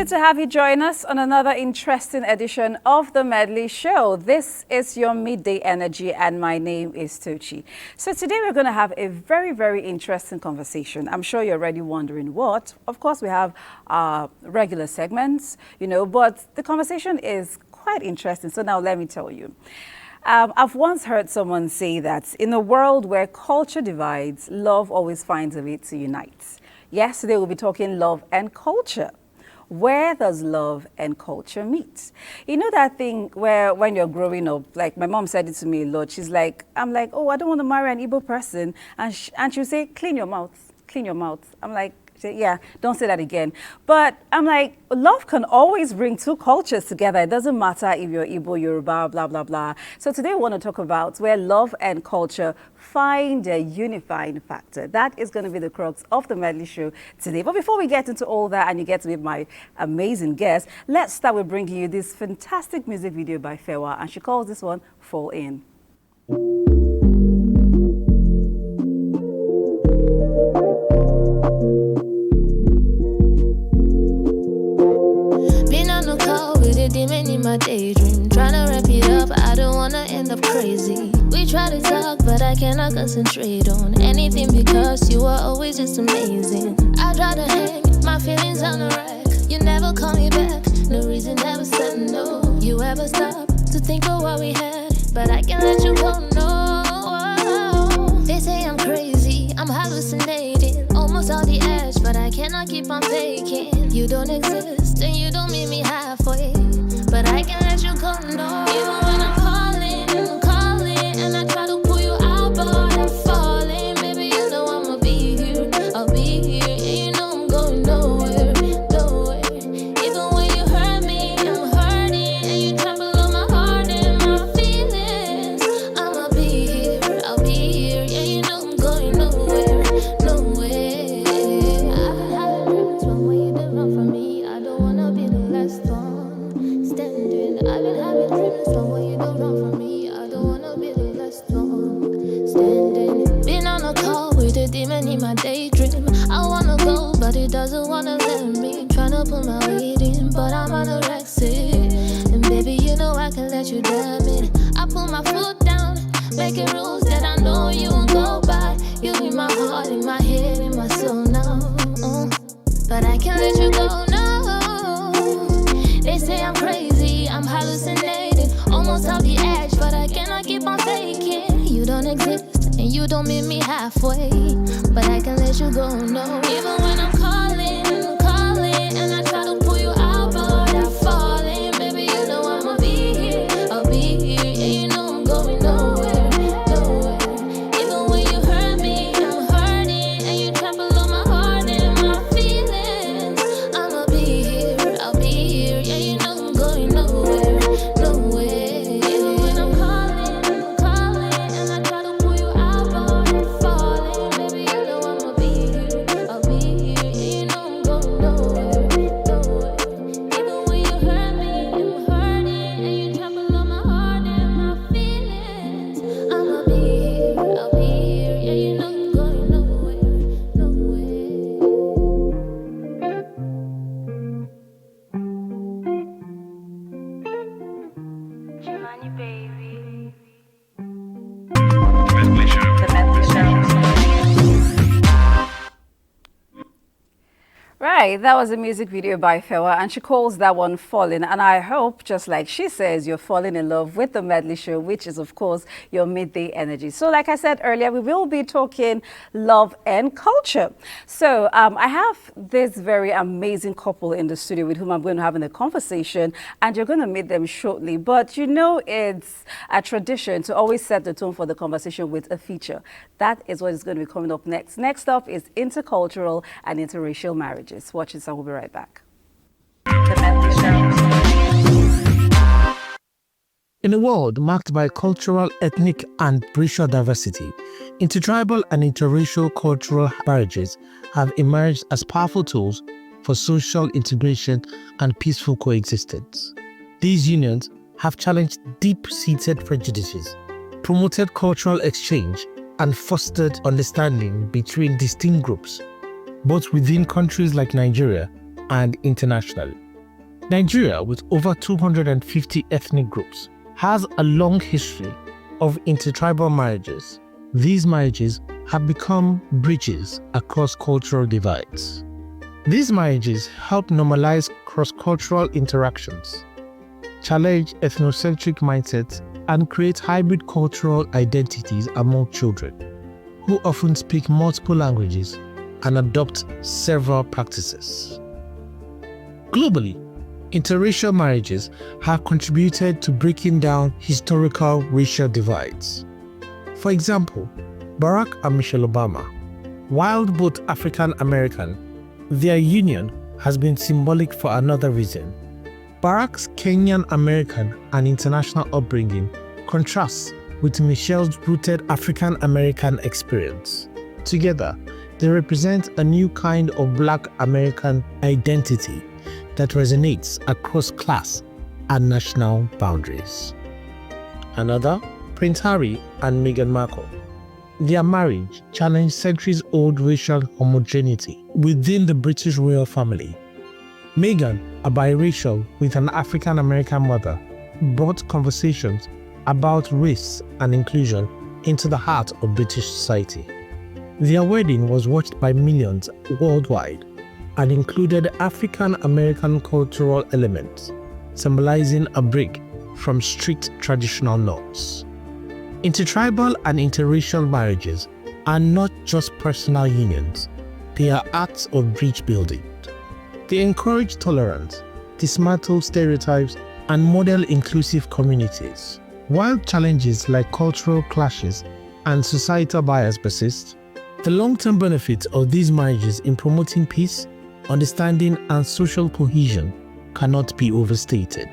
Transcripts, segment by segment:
to have you join us on another interesting edition of the Medley Show. This is your midday energy and my name is Tochi. So today we're going to have a very, very interesting conversation. I'm sure you're already wondering what. Of course, we have our regular segments, but the conversation is quite interesting. So now let me tell you. I've once heard someone say that in a world where culture divides, love always finds a way to unite. Yes, today we'll be talking love and culture. Where does love and culture meet? You know that thing where when you're growing up, like my mom said it to me a lot. I'm like, oh, I don't want to marry an Igbo person. And she'll say, clean your mouth, clean your mouth. I'm like, yeah, don't say that again. But I'm like, love can always bring two cultures together. It doesn't matter if you're Igbo, Yoruba, blah, blah, blah. So today we want to talk about where love and culture find a unifying factor. That is going to be the crux of the Medley Show today. But before we get into all that and you get to meet my amazing guest, let's start with bringing you this fantastic music video by Fewa. And she calls this one Fall In. Demon in my daydream, trying to wrap it up, I don't wanna end up crazy. We try to talk, but I cannot concentrate on anything because you are always just amazing. I try to hang my feelings on the rack, you never call me back, no reason ever said no. You ever stop to think of what we had, but I can't let you go, no. They say I'm crazy, I'm hallucinating, almost on the edge, but I cannot keep on faking. You don't exist and you don't meet me halfway, but I can't let you go, no. Even when I'm calling, and I try to pull you out, but I'm falling. Baby, you know I'll be here, and you know I'm going nowhere. Even when you hurt me, I'm hurting, and you trample on my heart and my feelings. I'll be here, yeah, you know I'm going nowhere. I've been having dreams when you don't run from me. I don't wanna be the last one standing. I've been having dreams when you don't run from me. I don't wanna be the last one standing. Been on a call with a demon in my daydream. I wanna go, but it doesn't wanna let me. Tryna put my weight in, but I'm anorexic. And baby, you know I can let you damn it. I put my foot down, making rules that I know you won't go by. You in my heart, in my head, in my soul now. But I can't let you go, no. They say I'm crazy, I'm hallucinating, almost off the edge, but I cannot keep on faking. You don't exist and you don't meet me halfway, but I can't let you go, no. Even when I'm calling, and I try to pull you out, but I'm falling. Baby, you know I'll be here, and you know I'm going nowhere. Even when you hurt me, I'm hurting, and you trample on my heart and my feelings. I'll be here, yeah, you know I'm going nowhere. Even when I'm calling, and I try to pull you out, but I'm falling. Baby, you know I'll be here, yeah, you know I'm going nowhere. Even when you hurt me, I'm hurting, and you trample on my heart and my feelings. I'll be here, yeah, you know I'm going nowhere. Jimani, baby. Right, that was a music video by Fewa, and she calls that one Falling. And I hope, just like she says, you're falling in love with the Medley Show, which is, of course, your midday energy. So like I said earlier, we will be talking love and culture. So I have this very amazing couple in the studio with whom I'm going to have a conversation, and you're going to meet them shortly. But it's a tradition to always set the tone for the conversation with a feature. That is what is going to be coming up next. Next up is intercultural and interracial marriage. Watch this, I will be right back. In a world marked by cultural, ethnic, and racial diversity, intertribal and interracial cultural marriages have emerged as powerful tools for social integration and peaceful coexistence. These unions have challenged deep-seated prejudices, promoted cultural exchange, and fostered understanding between distinct groups, both within countries like Nigeria and internationally. Nigeria, with over 250 ethnic groups, has a long history of intertribal marriages. These marriages have become bridges across cultural divides. These marriages help normalize cross-cultural interactions, challenge ethnocentric mindsets, and create hybrid cultural identities among children, who often speak multiple languages and adopt several practices. Globally, interracial marriages have contributed to breaking down historical racial divides. For example, Barack and Michelle Obama, while both African American, their union has been symbolic for another reason. Barack's Kenyan American and international upbringing contrasts with Michelle's rooted African American experience. Together, they represent a new kind of Black American identity that resonates across class and national boundaries. Another, Prince Harry and Meghan Markle. Their marriage challenged centuries-old racial homogeneity within the British royal family. Meghan, a biracial with an African-American mother, brought conversations about race and inclusion into the heart of British society. Their wedding was watched by millions worldwide and included African-American cultural elements, symbolizing a break from strict traditional norms. Intertribal and interracial marriages are not just personal unions, they are acts of bridge building. They encourage tolerance, dismantle stereotypes, and model inclusive communities. While challenges like cultural clashes and societal bias persist, the long-term benefits of these marriages in promoting peace, understanding, and social cohesion cannot be overstated.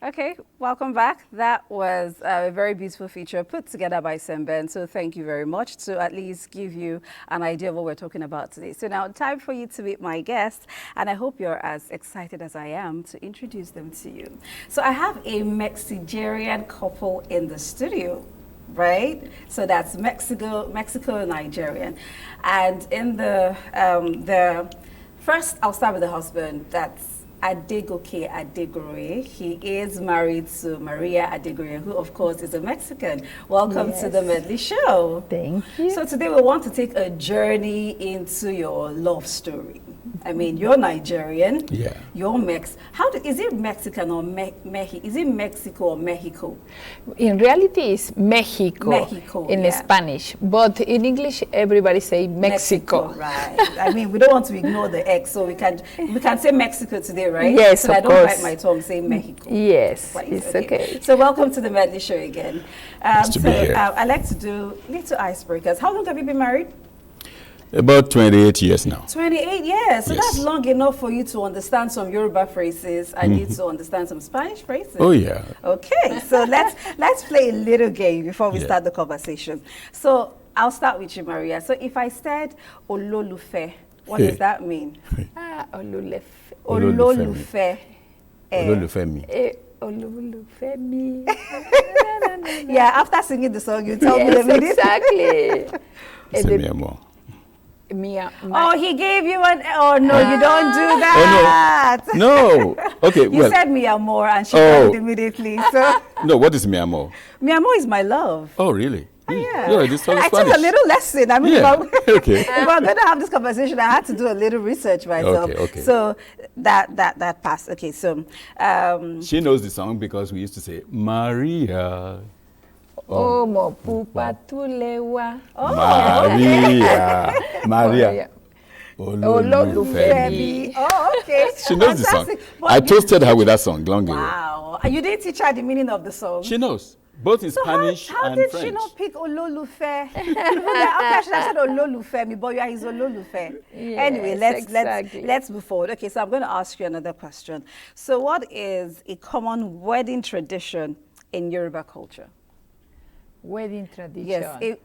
Okay, welcome back. That was a very beautiful feature put together by Semben. So thank you very much to at least give you an idea of what we're talking about today. So now time for you to meet my guest, and I hope you're as excited as I am to introduce them to you. So I have a Nigerian couple in the studio, right? So that's Mexico, Nigerian. And in the first, I'll start with the husband. That's Adegoke Adegoroye. He is married to Maria Adegoroye, who of course is a Mexican. Welcome to the Medley Show. Thank you. So today we want to take a journey into your love story. I mean, you're Nigerian. Yeah. You're is it Mexican or is it Mexico or Mexico? In reality, it's Mexico, in Spanish, but in English, everybody say Mexico. Right. I mean, we don't want to ignore the X, so we can say Mexico today, right? Yes, so of I don't course. bite my tongue saying Mexico. Yes, Right, it's okay. So welcome to the Medley Show again. Nice to be here. I like to do little icebreakers. How long have you been married? About 28 years now. 28 years. So Yes. that's long enough for you to understand some Yoruba phrases. I need to understand some Spanish phrases. Oh yeah. Okay, so let's play a little game before we start the conversation. So I'll start with you, Maria. So if I said Ololufe, what does that mean? Olulufe. Ololufe. Ololufemi. Olulufemi. Yeah, after singing the song, you tell me the Yes, meaning. exactly. Say me more. Oh, he gave you an. Oh no, you don't do that. No. Okay. You well. said mi amor, and she got it immediately. So No. What is mi amor? mi amor is my love. Oh really? Yeah. You already studied I took Spanish. a little lesson. I mean, Yeah. Okay. if I'm going to have this conversation, I had to do a little research myself. Okay. So that passed. Okay, so She knows the song because we used to say Maria. Omo pupa tulewa. Maria. Ololufemi. oh, okay. She knows the song. Fantastic. But I toasted her with that song long ago. wow. And you didn't teach her the meaning of the song? She knows both in So Spanish how and did French. she not pick Ololufe? Okay, she said Ololufe, but you are his Ololufe. Anyway, let's move forward. Okay, so I'm going to ask you another question. So what is a common wedding tradition in Yoruba culture? Wedding tradition.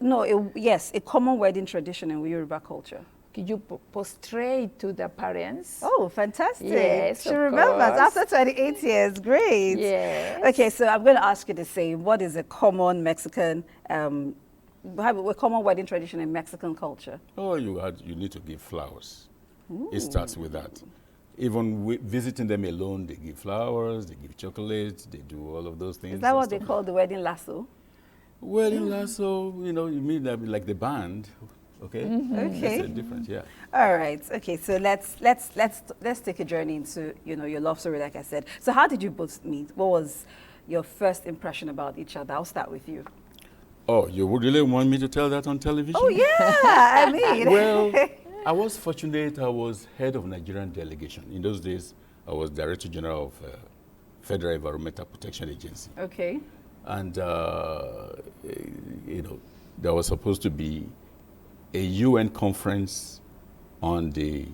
Yes, a common wedding tradition in Yoruba culture. Could you prostrate to the parents? Oh, fantastic. Yes, she of remembers course. after 28 years. Great. Yes. Okay, so I'm going to ask you the same. What is a common Mexican have a common wedding tradition in Mexican culture? Oh, you need to give flowers. It starts with that. Even visiting them alone, they give flowers, they give chocolates, they do all of those things. Is that what they call the wedding lasso? Wedding lasso, you mean that like the band, okay? Okay. It's different, yeah. All right. Okay. So let's take a journey into your love story, like I said. So how did you both meet? What was your first impression about each other? I'll start with you. Oh, you would really want me to tell that on television? Oh yeah. I mean. Well, I was fortunate. I was head of Nigerian delegation. In those days, I was Director General of Federal Environmental Protection Agency. Okay. And, there was supposed to be a UN conference on the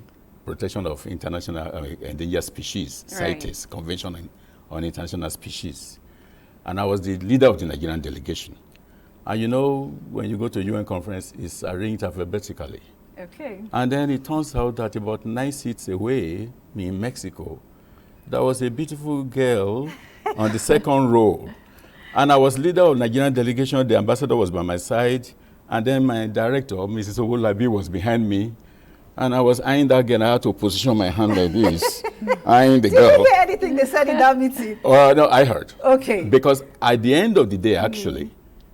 protection of international endangered species, Right. CITES, Convention on International Species. And I was the leader of the Nigerian delegation. And when you go to a UN conference, it's arranged alphabetically. Okay. And then it turns out that about 9 seats away in Mexico, there was a beautiful girl on the second row. And I was leader of Nigerian delegation. The ambassador was by my side. And then my director, Mrs. Owolabi, was behind me. And I was eyeing that girl. I had to position my hand like this, eyeing the girl. Did you hear anything they said in that meeting? No, I heard. Okay. Because at the end of the day, actually,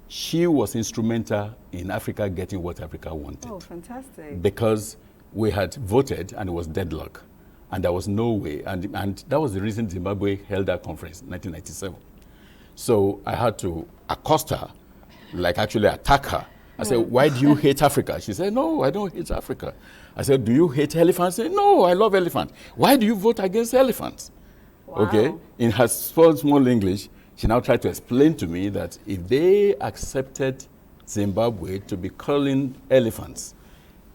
she was instrumental in Africa getting what Africa wanted. Oh, fantastic. Because we had voted and it was deadlock. And there was no way. And that was the reason Zimbabwe held that conference in 1997. So I had to accost her, like actually attack her. I said, why do you hate Africa? She said, no, I don't hate Africa. I said, do you hate elephants? She said, no, I love elephants. Why do you vote against elephants? Wow. Okay. In her small English, she now tried to explain to me that if they accepted Zimbabwe to be culling elephants,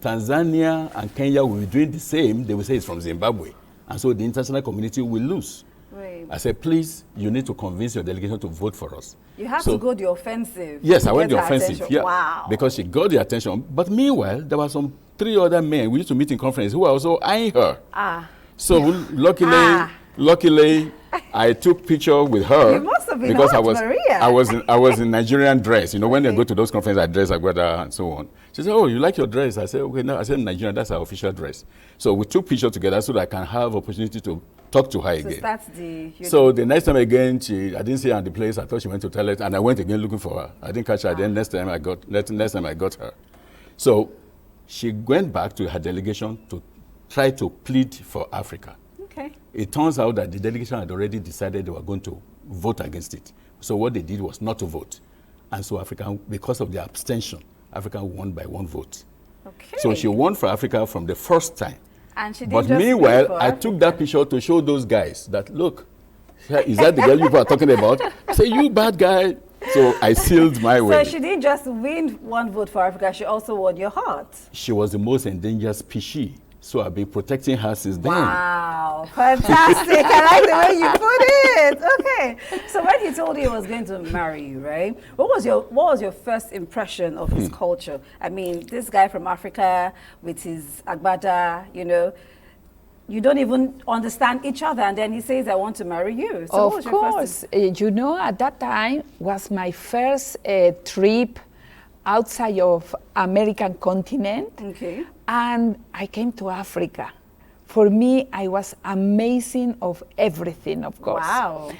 Tanzania and Kenya will be doing the same. They will say it's from Zimbabwe. And so the international community will lose. Right. I said, please, you need to convince your delegation to vote for us. You have to go the offensive. Yes, I went get the her offensive. attention. Yeah, Wow. because she got the attention. But meanwhile, there were some 3 other men we used to meet in conference who were also eyeing her. So luckily, I took picture with her. You must have been because hot, Maria. I was in Nigerian dress. When they go to those conferences, I dress Abuja and so on. She said, "Oh, you like your dress?" I said, "Okay, no." I said, "Nigerian, that's our official dress." So we took picture together so that I can have opportunity to talk to her again. That's the. So the next time again, I didn't see her in the place. I thought she went to toilet, and I went again looking for her. I didn't catch her. Then next time I got her. So she went back to her delegation to try to plead for Africa. Okay. It turns out that the delegation had already decided they were going to vote against it. So what they did was not to vote. And so Africa, because of the abstention, Africa won by 1 vote. Okay. So she won for Africa from the first time. And she did But just meanwhile, for I Africa. took that picture to show those guys that, look, is that the girl you are talking about? I say, you bad guy. So I sealed my So wedding. she didn't just win 1 vote for Africa, she also won your heart. She was the most endangered species. So I've been protecting her since then. Wow, fantastic. I like the way you put it. Okay. So when he told you he was going to marry you, right? What was your first impression of his culture? I mean, this guy from Africa with his agbada, you don't even understand each other, and then he says, I want to marry you. So what was Of your course, first at that time was my first trip outside of American continent. Okay. And I came to Africa. For me, I was amazing of everything, of course. Wow.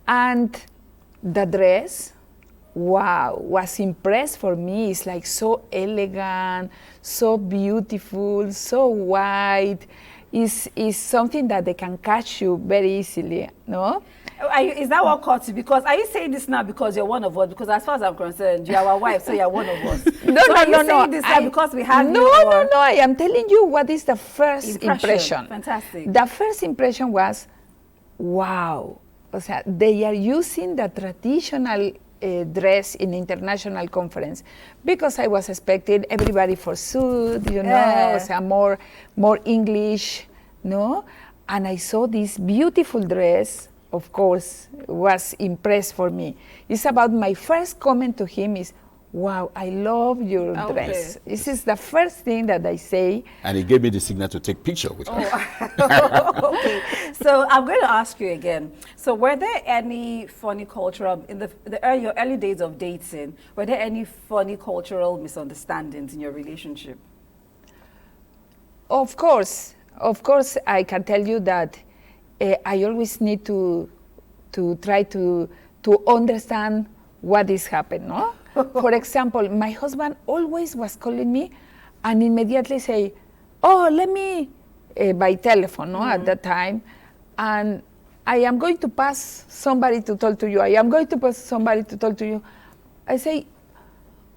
And the dress, wow, was impressed for me. It's like so elegant, so beautiful, so white. Is something that they can catch you very easily, no? Is that what caught you? Because are you saying this now because you're one of us? Because as far as I'm concerned, you're our wife, so you're one of us. No, so no, are you no, saying no. this now because we have no, you? no, no. I am telling you what is the first impression. Fantastic. The first impression was, wow. O sea, they are using the traditional dress in international conference because I was expecting everybody for suit, o sea, more English, no? And I saw this beautiful dress, of course, was impressed for me. It's about my first comment to him is, wow, I love your Okay. dress. This is the first thing that I say. And he gave me the signal to take picture with her. Okay, so I'm going to ask you again. So were there any funny cultural, in your early days of dating, were there any funny cultural misunderstandings in your relationship? Of course, I can tell you that I always need to try to understand what is happening, no? For example, my husband always was calling me and immediately say, oh, let me, by telephone, no, at that time, and I am going to pass somebody to talk to you. I am going to pass somebody to talk to you. I say,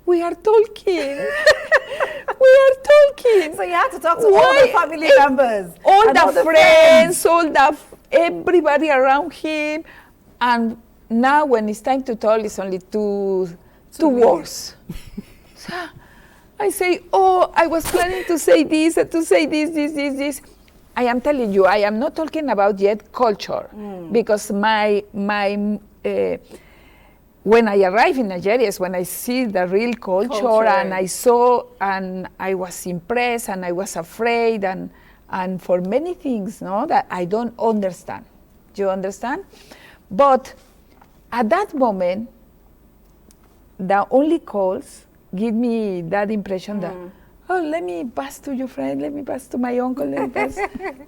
we are talking. We are talking. So you had to talk to all the family members. All and the friends, everybody around him. And now when it's time to talk, it's only two words. So I say, oh, I was planning to say this, this. I am telling you, I am not talking about yet culture, because when I arrived in Nigeria is when I see the real culture. And I saw, and I was impressed, and I was afraid, and for many things, no, that I don't understand. Do you understand? But at that moment, the only calls give me that impression that, oh, let me pass to your friend, let me pass to my uncle, let me pass.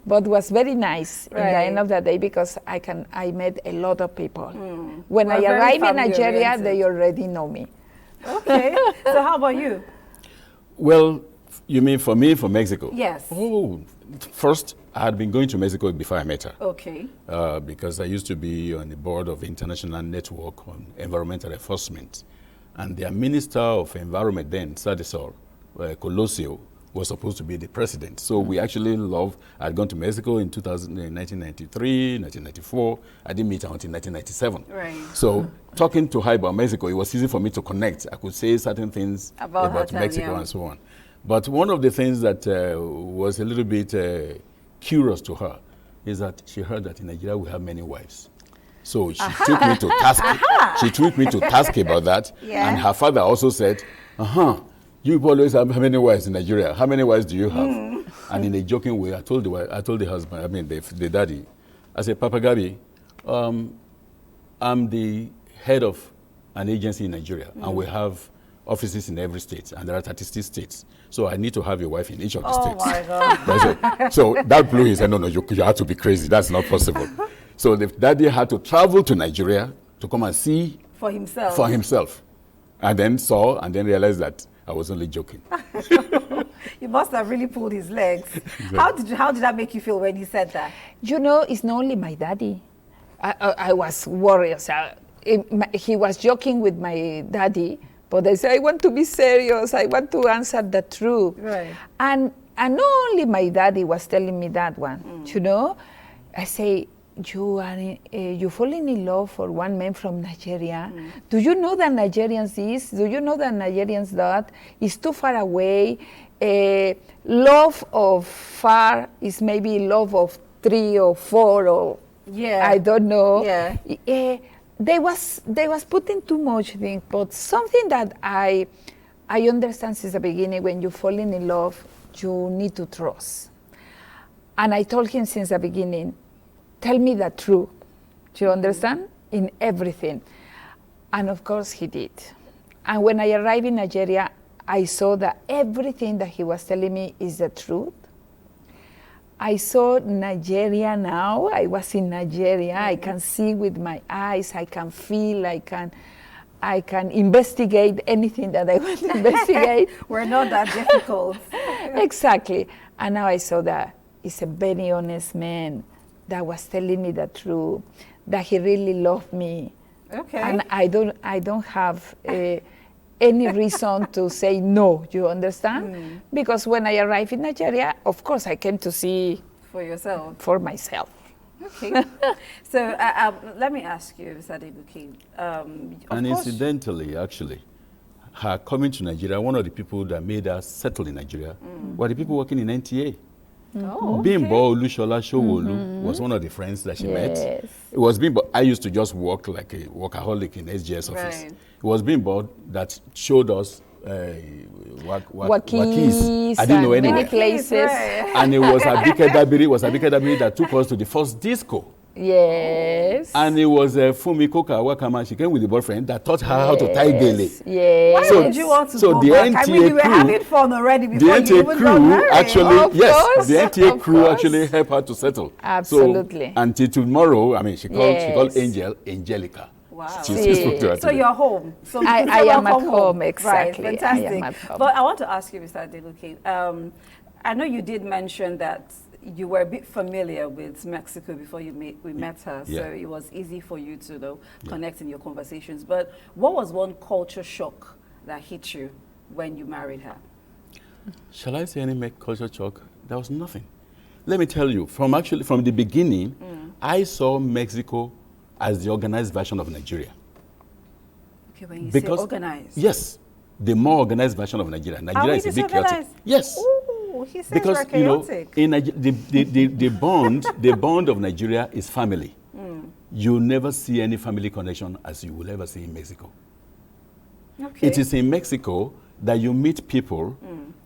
But was very nice in the end of the day, because I met a lot of people. When I arrived in Nigeria, they already know me. Okay, so how about you? Well, you mean for me, from Mexico? Yes. Oh, first, I had been going to Mexico before I met her. Okay. Because I used to be on the board of the International Network on Environmental Enforcement. And their Minister of Environment then, Sadisol Colosio, was supposed to be the president. So we actually I had gone to Mexico in 1993, 1994. I didn't meet her until 1997. Right. So talking to her about Mexico, it was easy for me to connect. I could say certain things about Mexico and so on. But one of the things that was a little bit curious to her is that she heard that in Nigeria we have many wives. So she took me to task. She took me to task about that. Yeah. And her father also said, you people always have how many wives in Nigeria? How many wives do you have? And in a joking way, I told the husband, the daddy, I said, Papa Gabi, I'm the head of an agency in Nigeria, and we have offices in every state, and there are 36 states. So I need to have a wife in each of the states. Oh my God. So that blew his head. No, you have to be crazy. That's not possible. So the daddy had to travel to Nigeria to come and see For himself. And then saw and then realized that I was only joking. You must have really pulled his legs. Exactly. How did that make you feel when he said that? You know, it's not only my daddy. I was worried. He was joking with my daddy, but I said, I want to be serious. I want to answer the truth. Right. And not only my daddy was telling me that one, you know. I say, you falling in love for one man from Nigeria. Do you know that Nigerians this? Do you know that Nigerians that? It's too far away. Love of far is maybe love of 3 or 4 or I don't know. Yeah. They was putting too much things, but something that I understand since the beginning, when you're falling in love, you need to trust. And I told him since the beginning, tell me the truth. Do you understand? In everything. And of course he did. And when I arrived in Nigeria, I saw that everything that he was telling me is the truth. I saw Nigeria now. I was in Nigeria. I can see with my eyes. I can feel. I can investigate anything that I want to investigate. We're not that difficult. Exactly. And now I saw that he's a very honest man that was telling me the truth, that he really loved me. Okay. And I don't have any reason to say no, you understand? Because when I arrived in Nigeria, of course I came to see for myself. Okay. So let me ask you, Mr. Adebuki. And incidentally, actually, her coming to Nigeria, one of the people that made her settle in Nigeria were the people working in NTA. Oh, Bimbo Olushola Showolu was one of the friends that she met. Yes. It was Bimbo. I used to just work like a workaholic in SGS office. Right. It was Bimbo that showed us Wakis I didn't know and many anywhere. places. Right. And it was Abike Dabiri that took us to the first disco. Yes. And it was Fumiko Kawakama. She came with the boyfriend that taught her how to tie gele. Yes. Why So- would you want to so go the back? I mean, NTA you were crew- having fun already The before you NTA even got crew married. actually, Of yes, course, the NTA of crew course. actually helped her to settle. Absolutely. So until tomorrow, I mean, she called Yes. Angelica. Wow. She See. spoke to her So today. you're home. So I you say am at welcome home, exactly. Right, I am fantastic. at home. But I want to ask you, Mr. Adegoke, I know you did mention that you were a bit familiar with Mexico before we met her, so Yeah. it was easy for you to connect in your conversations. But what was one culture shock that hit you when you married her? Shall I say any culture shock? There was nothing. Let me tell you, from the beginning, I saw Mexico as the organized version of Nigeria. Okay, when you say organized. Yes, the more organized version of Nigeria. Nigeria is a bit chaotic. Yes. Ooh, he says Because we're chaotic. in the bond of Nigeria is family. You never see any family connection as you will ever see in Mexico. Okay. It is in Mexico that you meet people,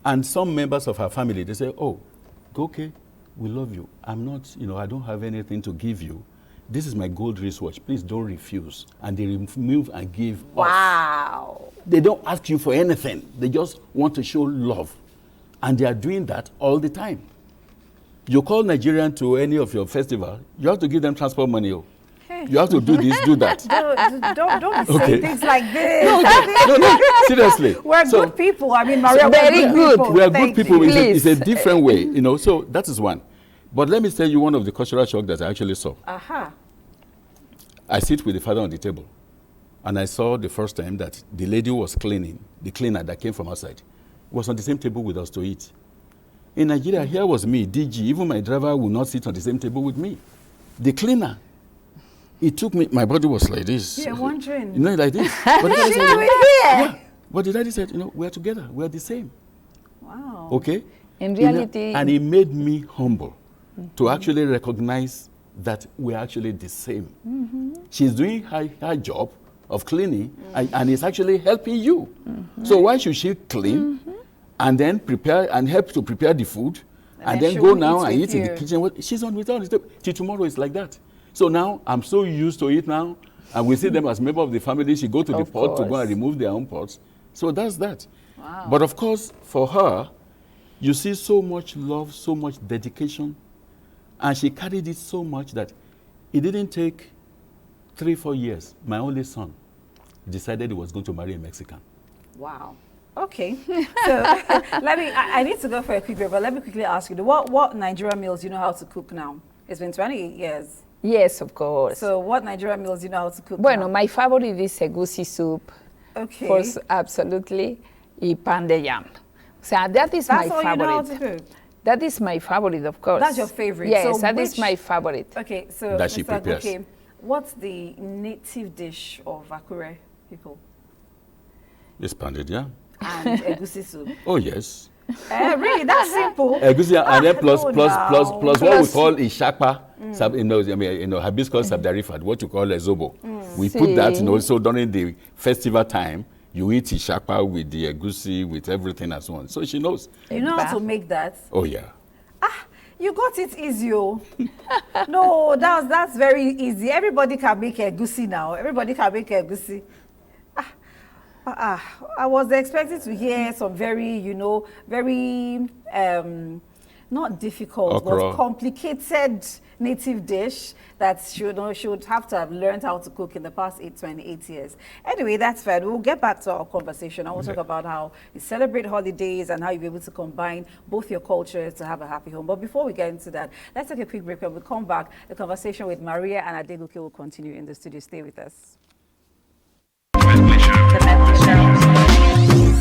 and some members of her family, they say, "Oh, okay, we love you. I'm not, I don't have anything to give you. This is my gold wristwatch. Please don't refuse." And they remove and give off. Wow. They don't ask you for anything. They just want to show love. And they are doing that all the time. You call Nigerian to any of your festival, you have to give them transport money. Oh. Hey. You have to do this, do that. Don't be Okay. saying things like this. No, seriously. We're So- good people. I mean, Maria, very we're good. people. We are Thank good people. you. It's a Please. different way, So that is one. But let me tell you one of the cultural shocks that I actually saw. Aha. I sit with the father on the table, and I saw the first time that the lady was cleaning, the cleaner that came from outside, was on the same table with us to eat. In Nigeria, here was me, DG, even my driver would not sit on the same table with me. The cleaner, it took me, my body was like this. Yeah, wondering. Like this. But the daddy She said, do it here. yeah. But the daddy said, we're together, we're the same. Wow. Okay? In reality, And it made me humble to actually recognize that we're actually the same. She's doing her job of cleaning and it's actually helping you. So why should she clean and then prepare and help to prepare the food and then then she go won't now eat and with eat in the you. kitchen? Well, she's on with us. Till tomorrow it's like that. So now I'm so used to it now, and we see them as member of the family. She go to the Of pot to go course. and remove their own pots. So that's that. Wow. But of course, for her, you see so much love, so much dedication, and she carried it so much that it didn't take 3-4 years. My only son decided he was going to marry a Mexican. Wow. Okay. So I need to go for a quick break, but let me quickly ask you, what Nigerian meals do you know how to cook now? It's been 28 years. yes, of course. So what Nigerian meals do you know how to cook Bueno, now? my favorite is egusi soup. Okay. Course, absolutely. Y pan de yam. So that is That's my all favorite. you know how to cook? That is my favorite, of course. That's your favorite. Yes, So that is which- my favorite. Okay, so That she Mr. prepares. Agoke, what's the native dish of Akure people It's pounded, yeah? and egusi soup? Oh, yes. Really, that's simple. Egusi, and then plus no, what we Plus- call ishakpa, hibiscus sabdarifat, what you call a zobo. We put that, See. so during the festival time, you eat ishakpa with the egusi, with everything and so on. So she knows. You know how to make that? Oh, yeah. You got it easy, oh. No, that's very easy. Everybody can make egusi now. Everybody can make egusi. I was expecting to hear some very, very not difficult, Okra. but complicated native dish that she would have to have learned how to cook in the past 28 years. Anyway, that's fine. We'll get back to our conversation. I will talk about how you celebrate holidays and how you're able to combine both your cultures to have a happy home. But before we get into that, let's take a quick break. When we come back, the conversation with Maria and Adegoke will continue in the studio. Stay with us. The Medley Show.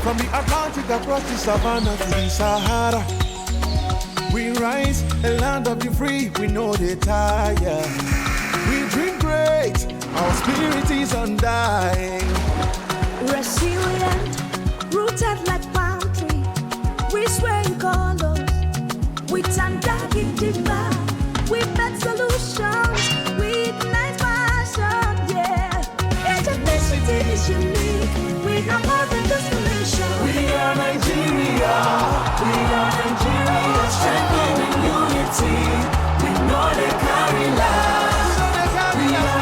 From the Atlantic across the savannah to the Sahara, We rise, a land of the free, we know they tire. We dream great, our spirit is undying. Resilient, rooted like palm tree. We sway in colors, with undying demand. We make solutions, we ignite passion, yeah. Each ethnicity is unique, we are more than just a nation. We are Nigeria, strengthening unity. We know they carry life. We are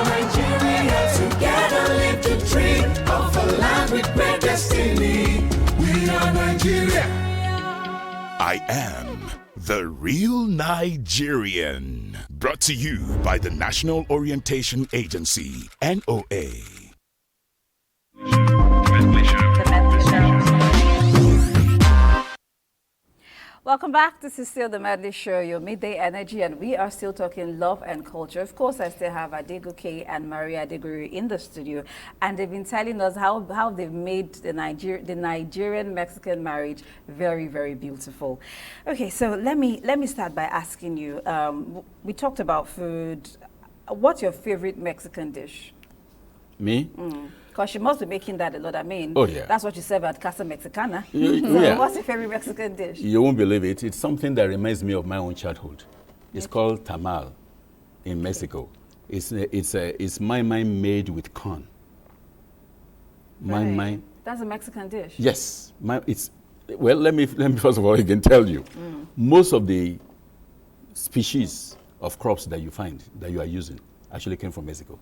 Nigeria, together live the dream of a land with great destiny. We are Nigeria. I am the real Nigerian. Brought to you by the National Orientation Agency, NOA. Welcome back. This is still the Medley Show, your midday energy, and we are still talking love and culture. Of course, I still have Adegoke and Maria Adeguri in the studio, and they've been telling us how they've made the Nigerian-Mexican marriage very, very beautiful. Okay, so let me start by asking you. We talked about food. What's your favorite Mexican dish? Me? Because she must be making that a lot. I mean, Oh, yeah. That's what you serve at Casa Mexicana. Yeah. What's your favorite Mexican dish? You won't believe it. It's something that reminds me of my own childhood. It's called tamal in Mexico. It's my made with corn. Right. That's a Mexican dish. Yes. Well, let me first of all again tell you. Most of the species of crops that you find, that you are using, actually came from Mexico.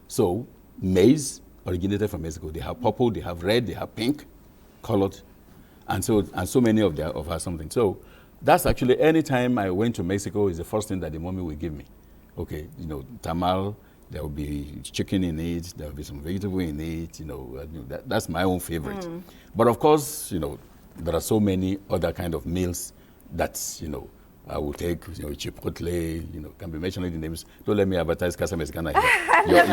So maize originated from Mexico. They have purple, they have red, they have pink, colored, and so many of us something. So that's actually, anytime I went to Mexico, is the first thing that the mommy will give me. Okay, tamal, there will be chicken in it, there will be some vegetable in it, that's my own favorite. But of course, there are so many other kind of meals that, I will take, chipotle, can be mentioning the names. Don't let me advertise Casa Mexicana here. Your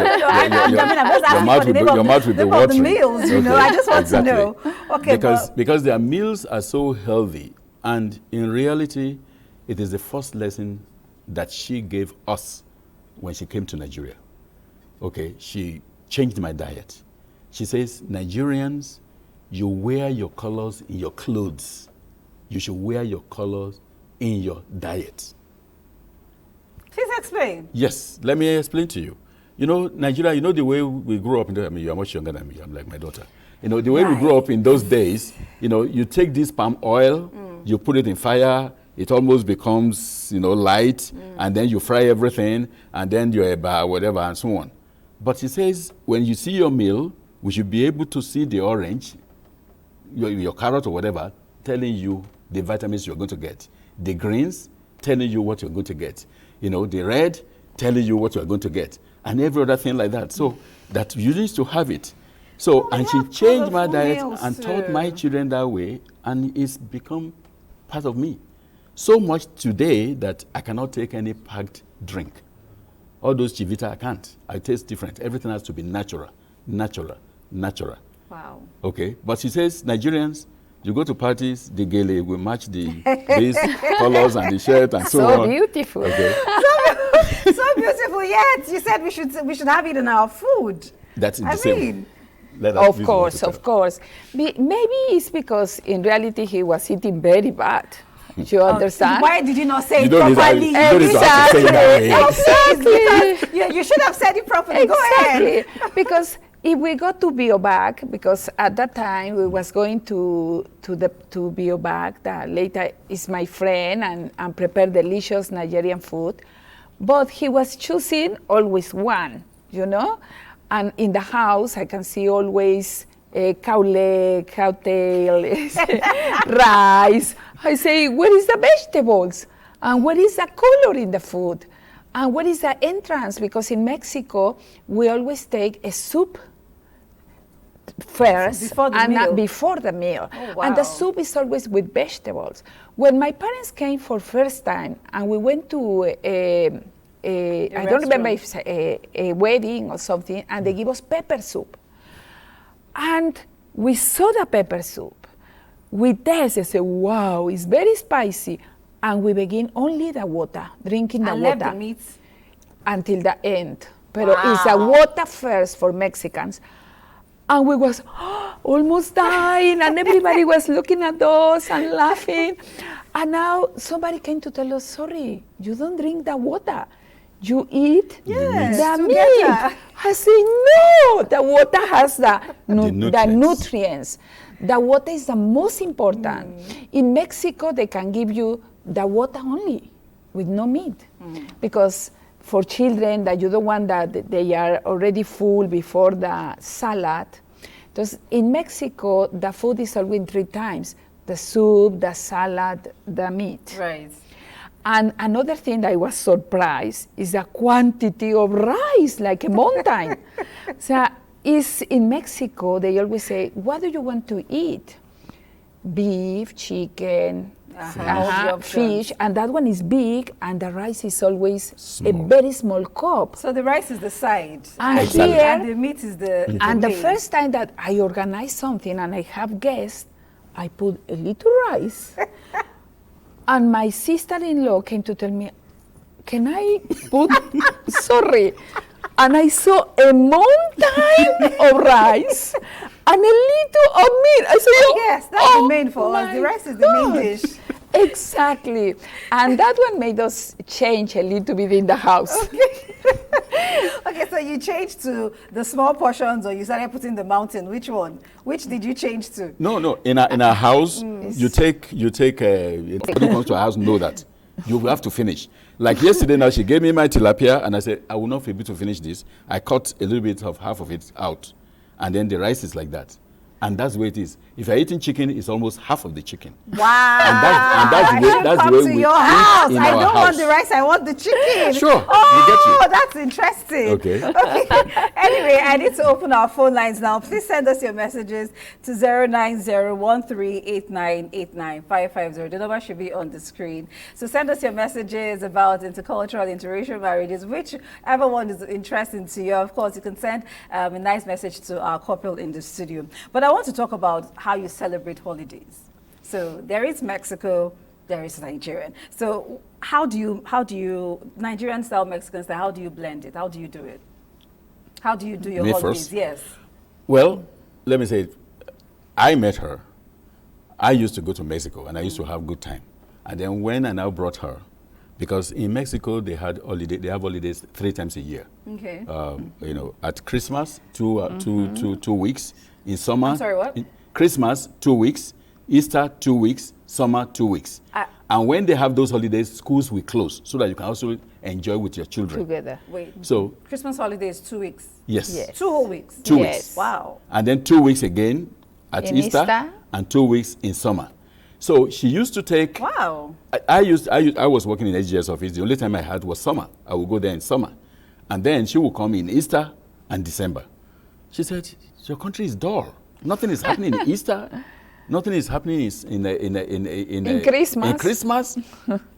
mouth will be watering. The meals, I just want to know. Okay, because their meals are so healthy, and in reality, it is the first lesson that she gave us when she came to Nigeria. Okay, she changed my diet. She says, Nigerians, you wear your colors in your clothes. You should wear your colors in your diet. Please explain. Yes, let me explain to you. Nigeria, the way we grew up, you are much younger than me, I'm like my daughter. The way we grew up in those days, you take this palm oil, you put it in fire, it almost becomes, light, and then you fry everything, and then you eba, whatever, and so on. But she says, when you see your meal, we should be able to see the orange, your carrot or whatever, telling you the vitamins you're going to get. The greens, telling you what you're going to get. The red, telling you what you're going to get. And every other thing like that. So that you need to have it. So, and she changed my diet and taught my children that way, and it's become part of me. So much today that I cannot take any packed drink. All those Chivita, I can't. I taste different. Everything has to be natural. Wow. Okay, but she says, Nigerians, you go to parties, the gele will match these colors and the shirt and so on. So beautiful. Okay. So beautiful, yet you said we should have it in our food. That's the same. Of course. Maybe it's because in reality he was eating very bad. You understand? Why did you not say it You properly? don't need to have to say it that way. Exactly. You should have said it properly. Go ahead. Because if we go to Biobag, because at that time we was going to Biobag, that later is my friend and prepare delicious Nigerian food, but he was choosing always one, and in the house I can see always cow leg, cow tail, rice. I say, where is the vegetables? And what is the color in the food? And what is the entrance? Because in Mexico, we always take a soup first before the meal. Oh, wow. And the soup is always with vegetables. When my parents came for first time and we went to I don't remember if it's a wedding or something, and they give us pepper soup. And we saw the pepper soup. We taste, I say, wow, it's very spicy. And we begin only the water, drinking the And water. left the meat. Until the end. Pero it's a water first for Mexicans. And we was almost dying, and everybody was looking at us and laughing. And now somebody came to tell us, sorry, you don't drink the water. You eat the meat. I say, no, the water has the nutrients. The water is the most important. In Mexico, they can give you the water only with no meat. Because for children that you don't want that they are already full before the salad. Because in Mexico, the food is always 3 times: the soup, the salad, the meat. Right. And another thing that I was surprised is the quantity of rice, like a mountain. So is in Mexico, they always say, what do you want to eat? Beef, chicken, fish, and that one is big, and the rice is always a very small cup. So the rice is the side. And Exactly. here, And the meat is the and the main. first time that I organize something and I have guests, I put a little rice. And my sister-in-law came to tell me, can I put, sorry. And I saw a mountain of rice and a little of meat. I said, Yes, that's the main for us. The my rice is the main God." dish. Exactly. And that one made us change a little bit in the house. Okay, so you changed to the small portions, or you started putting the mountain. Which one? Which did you change to? No. In our house, you take. Anybody who comes to our house know that you have to finish. Like yesterday, now she gave me my tilapia, and I said I will not be able to finish this. I cut a little bit of half of it out, and then the rice is like that, and that's the way it is. If you're eating chicken, it's almost half of the chicken. Wow. And that's the way. That's Come the way to we your eat house. in I our don't want house. the rice. I want the chicken. Sure, we Oh, get you. that's interesting. Okay. Anyway, I need to open our phone lines now. Please send us your messages to 0901389895550. The number should be on the screen. So send us your messages about intercultural, interracial marriages, whichever one is interesting to you. Of course, you can send a nice message to our couple in the studio. But I want to talk about how you celebrate holidays. So there is Mexico, there is Nigerian. So how do you Nigerian style, Mexican style, how do you blend it? How do you do it? How do you do your Me holidays? first? Yes. Well, let me say, I met her. I used to go to Mexico, and I used to have good time. And then when I now brought her, because in Mexico they have holidays 3 times a year. Okay. At Christmas, 2 weeks. In summer, I'm sorry, what? Christmas, 2 weeks. Easter, 2 weeks. Summer, 2 weeks. And when they have those holidays, schools will close so that you can also enjoy with your children. Together. Wait. So Christmas holiday is 2 weeks. yes. Yes. 2 whole weeks. 2 Yes. weeks. Wow. And then 2 weeks again at In Easter, Easter. and 2 weeks in summer. So she used to take. Wow. I was working in HGS office. The only time I had was summer. I would go there in summer, and then she would come in Easter and December. She said, "Your country is dull. Nothing is happening in Easter. Nothing is happening in Christmas. In Christmas,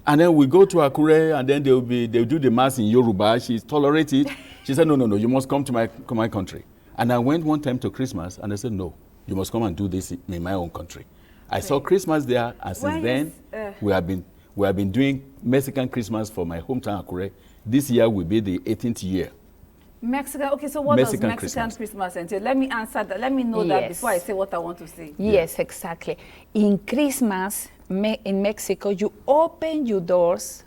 and then we go to Akure, and then they'll do the mass in Yoruba. She's tolerated. She said, no, you must come to my country. And I went one time to Christmas, and I said, no, you must come and do this in my own country. I saw Christmas there, and since then we have been doing Mexican Christmas for my hometown Akure. This year will be the 18th year. Mexican. Okay, so what Mexican does Mexican Christmas entail? Let me answer that. Let me know that Yes. before I say what I want to say. Yes, exactly. In Christmas, in Mexico, you open your doors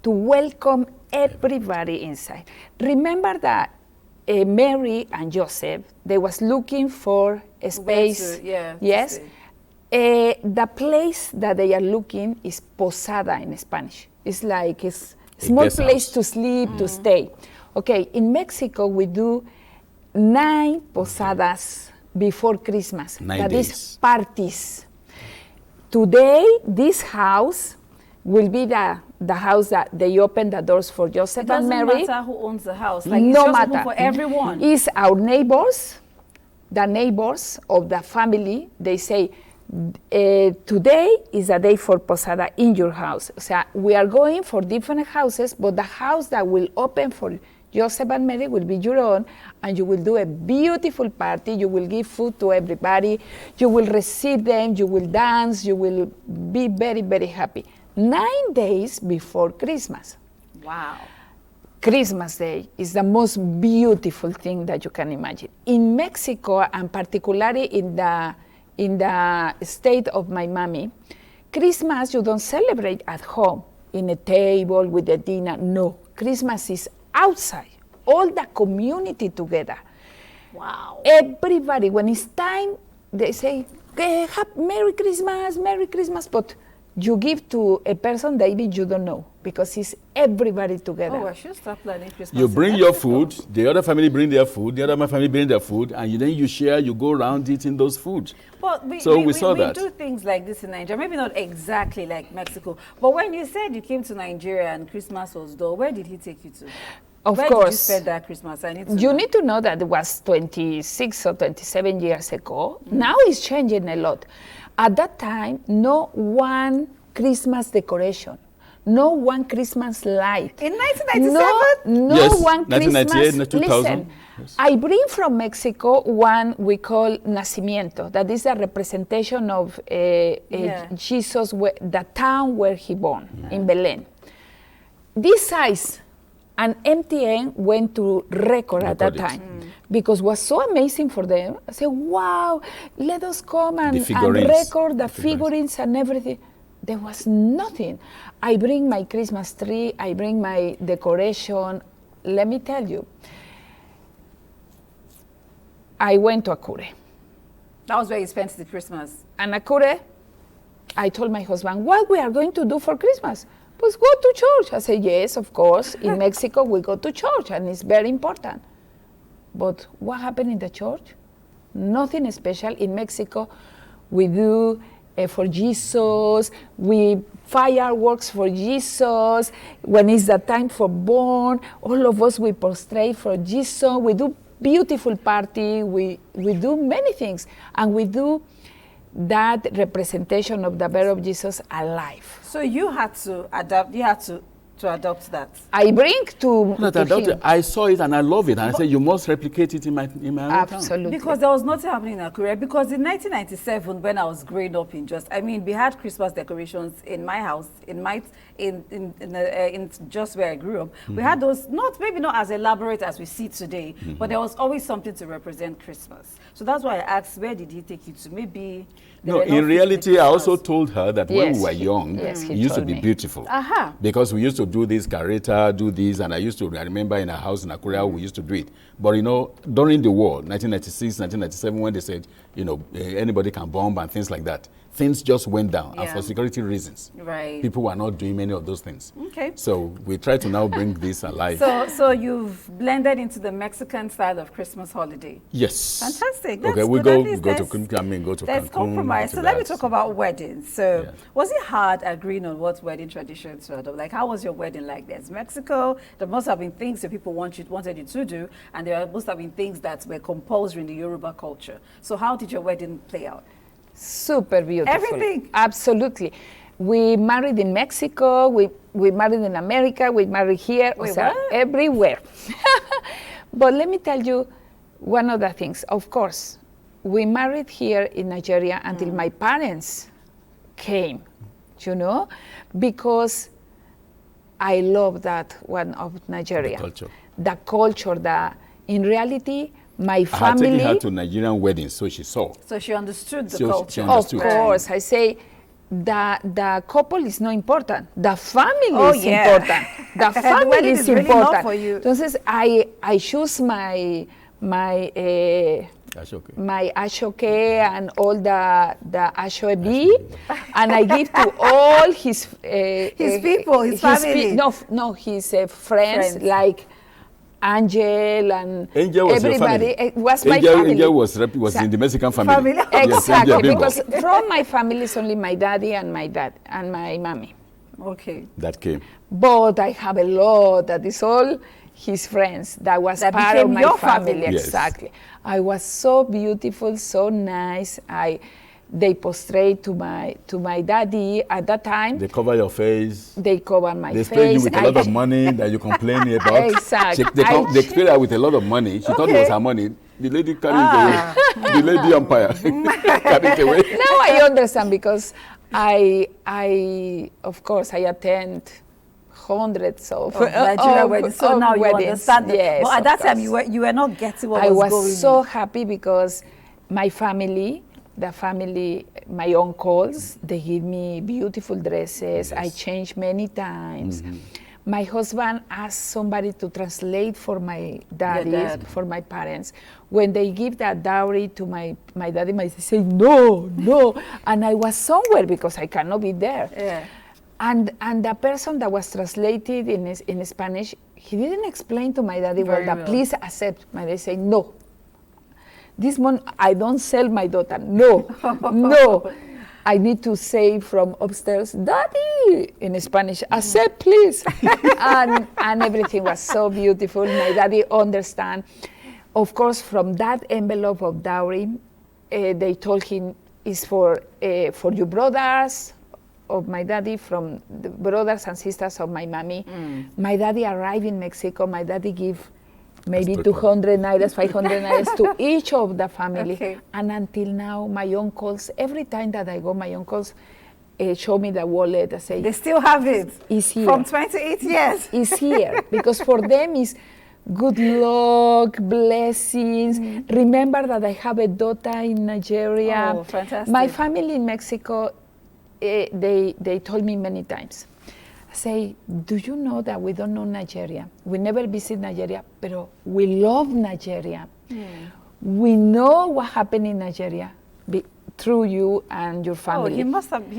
to welcome everybody inside. Remember that Mary and Joseph, they was looking for a space. to Yes. stay. The place that they are looking is posada in Spanish. It's like a small guest place house. to sleep, to stay. Okay, in Mexico, we do 9 posadas before Christmas. 9 That days. is parties. Today, this house will be the house that they open the doors for It Joseph and doesn't Mary. matter who owns the house. Like, it's No just open matter. for everyone. It's our neighbors, the neighbors of the family. They say, today is a day for posada in your house. So we are going for different houses, but the house that will open for Joseph and Mary will be your own, and you will do a beautiful party. You will give food to everybody. You will receive them. You will dance. You will be very, very happy. 9 days before Christmas. Wow. Christmas Day is the most beautiful thing that you can imagine. In Mexico, and particularly in the state of my mommy, Christmas you don't celebrate at home in a table with a dinner. No, Christmas is outside, all the community together. Wow. Everybody, when it's time, they say, Merry Christmas, but you give to a person that you don't know, because it's everybody together. Oh, I should start planning Christmas. You in bring your Mexico. food, the other family bring their food, the other family bring their food, and then you share, you go around eating those food. But we we do things like this in Nigeria, maybe not exactly like Mexico. But when you said you came to Nigeria and Christmas was dull, where did he take you to? Of Where course. did you spend that Christmas? I need to You know. need to know that it was 26 or 27 years ago. Now it's changing a lot. At that time, no one Christmas decoration, no one Christmas light. In 1997? No Yes, one 1998, Christmas. 2000. Listen, Yes. I bring from Mexico one we call Nacimiento. That is a representation of Yeah. Jesus, the town where he born, in Belén. This size, and MTN went to record at that Record it. time because it was so amazing for them. I said, wow, let us come and figurines. record the The figurines. figurines and everything. There was nothing. I bring my Christmas tree, I bring my decoration. Let me tell you, I went to Akure. That was where you spent the Christmas. And Akure, I told my husband, what we are going to do for Christmas? Pues go to church. I said, yes, of course. In Mexico, we go to church, and it's very important. But what happened in the church? Nothing special. In Mexico, we do for Jesus, we fireworks for Jesus. When it's the time for born, all of us, we prostrate for Jesus. We do beautiful party. We do many things. And we do that representation of the birth of Jesus alive. So you had to adapt. You had to adopt that. I bring to him. I saw it and I love it, and I said you must replicate it in my hometown. Absolutely. Because there was nothing happening in Akure. Because in 1997, when I was growing up in we had Christmas decorations in my house, in just where I grew up. We had those, maybe not as elaborate as we see today, but there was always something to represent Christmas. So that's why I asked, where did he take you to? Maybe. No, in reality, I also told her that when Yes, we were he- young, yes, he it used to told be me. beautiful. Aha. Because we used to do this carreta, do this, and I remember in a house in Akure, we used to do it. But during the war, 1996, 1997, when they said, anybody can bomb and things like that, things just went down. And Yeah. for security reasons, Right. people were not doing many of those things. Okay. So we try to now bring this alive. So you've blended into the Mexican style of Christmas holiday. Yes. Fantastic. Okay, That's we good. go At to least go to There's Cancun. compromise. to So let me that. talk about weddings. So Yeah. was it hard agreeing on what wedding tradition to adopt? Like, how was your wedding like? There's Mexico. There must have been things that people wanted you to do, and there must have been things that were compulsory in the Yoruba culture. So how did your wedding play out? Super beautiful. Everything. Absolutely. We married in Mexico, we married in America, we married here, Wait, o sea, what? everywhere. But let me tell you one of the things. Of course, we married here in Nigeria until my parents came, because I love that one of Nigeria. The culture, in reality, my I had family. taken her to Nigerian weddings, so she saw. So she understood the She culture. understood. Of course, I say the couple is not important. The family Oh, is yeah. important. The The family wedding is is really not important. for you. Entonces, I choose my That's okay. my ashoke and all the ashoebi, and I give to all his people, his family. His friends like Angel and Angel was your everybody. family. It was my Angel, family. Angel was in the Mexican family. Family. Yes, Angel Exactly, Bimbo. because from my family is only my daddy and my dad and my mommy. Okay. That came. But I have a lot that is all his friends. That was That part of became my your family. family. Yes. Exactly. I was so beautiful, so nice. They prostrate to my daddy at that time. They cover your face. They cover my They face. spray you with a lot of money that you complain about. Exactly. They spray her with a lot of money. She thought it was her money. The lady carried it away. The lady umpire carried it away. Now I understand, because I of course, I attend hundreds of Nigerian weddings. So now you weddings. understand. Yes, but at of that time, course. you were not getting what I was was going so on. happy, because my family, my uncles, they give me beautiful dresses. I changed many times. My husband asked somebody to translate for my dad. for my parents. When they give that dowry to my daddy, my say no. And I was somewhere, because I cannot be there. Yeah. And the person that was translated in Spanish, he didn't explain to my daddy, Very well, well. please accept. My daddy said, no. This month, I don't sell my daughter. No, no. I need to say from upstairs, Daddy, in Spanish, accept, please. and everything was so beautiful. My daddy understand. Of course, from that envelope of dowry, they told him, it's for your brothers of my daddy, from the brothers and sisters of my mommy. My daddy arrived in Mexico. My daddy give maybe 200 nairas, 500 nairas to each of the family. Okay. And until now, my uncles, every time that I go, my uncles show me the wallet. I say, They still have it. It's here. From 28 years. It's here. Because for them, it's good luck, blessings. Remember that I have a daughter in Nigeria. Oh, fantastic. My family in Mexico, they told me many times, say, do you know that we don't know Nigeria? We never visit Nigeria, but we love Nigeria. We know what happened in Nigeria through you and your Oh, family. he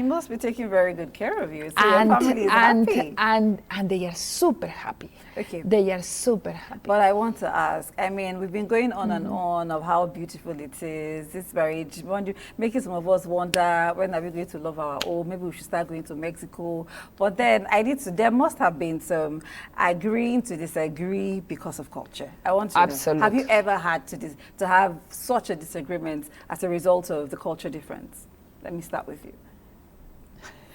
must be taking very good care of you. So your family is happy. and they are super happy. Okay. They are super happy. But I want to ask, I mean, we've been going on and on of how beautiful it is, this marriage, making some of us wonder, when are we going to love our own? Maybe we should start going to Mexico. But then there must have been some agreeing to disagree because of culture. I want to know, Absolutely. have you ever had to have such a disagreement as a result of the culture difference? Let me start with you.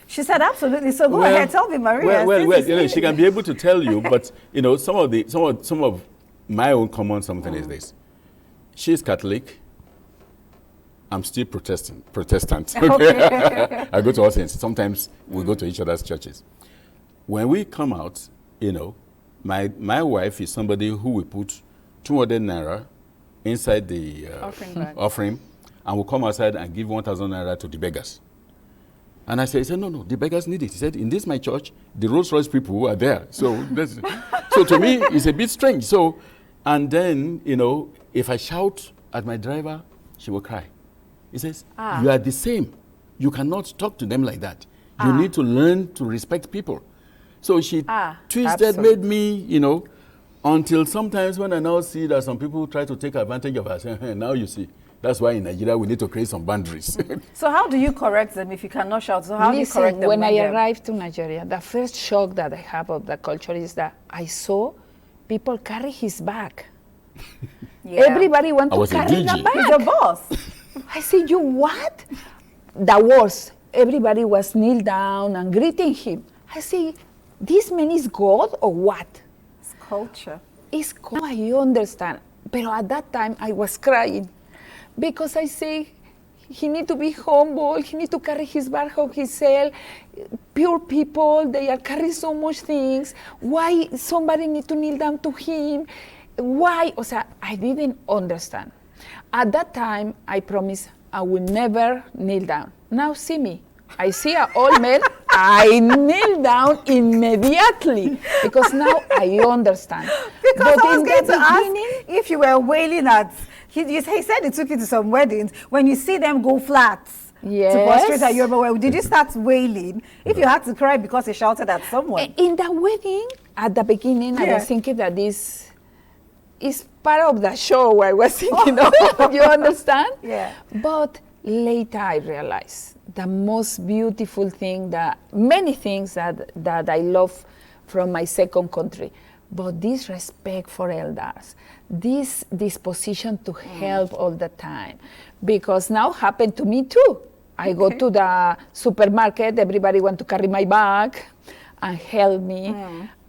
She said absolutely. So go ahead, tell me, Maria. She can be able to tell you, but some of my own common something is this. She's Catholic. I'm still Protestant. Okay. I go to all saints. Sometimes we go to each other's churches. When we come out, my wife is somebody who will put 200 naira inside the offering, and will come outside and give 1,000 naira to the beggars. And I said, no, the beggars need it. He said, in this my church, the Rolls Royce people are there. So to me, it's a bit strange. So, and then, if I shout at my driver, she will cry. He says, you are the same. You cannot talk to them like that. You need to learn to respect people. So she twisted, made me, until sometimes when I now see that some people try to take advantage of us, now you see. That's why in Nigeria we need to create some boundaries. So how do you correct them if you cannot shout? So how do you correct them? When I arrived to Nigeria, the first shock that I have of the culture is that I saw people carry his bag. Everybody want to carry the bag. He's a boss. I said, you what? The worst. Everybody was kneel down and greeting him. I say, this man is God or what? It's culture. It's God. I understand. But at that time, I was crying. Because I say, he need to be humble, he need to carry his bag of himself. Pure people, they are carrying so much things. Why somebody need to kneel down to him? Why? I didn't understand. At that time, I promised I will never kneel down. Now see me. I see an old man, I kneel down immediately because now I understand. Because but I was in going the to ask beginning, if you were wailing at, he said he took you to some weddings. When you see them go flat to prostrate at your well, did you start wailing? If you had to cry because he shouted at someone? in the wedding, at the beginning, I was thinking that this is part of the show. I was thinking, you understand? Yeah. But later I realized the most beautiful thing, many things that I love from my second country, but this respect for elders, this disposition to help all the time, because now happened to me too. I go to the supermarket, everybody want to carry my bag and help me.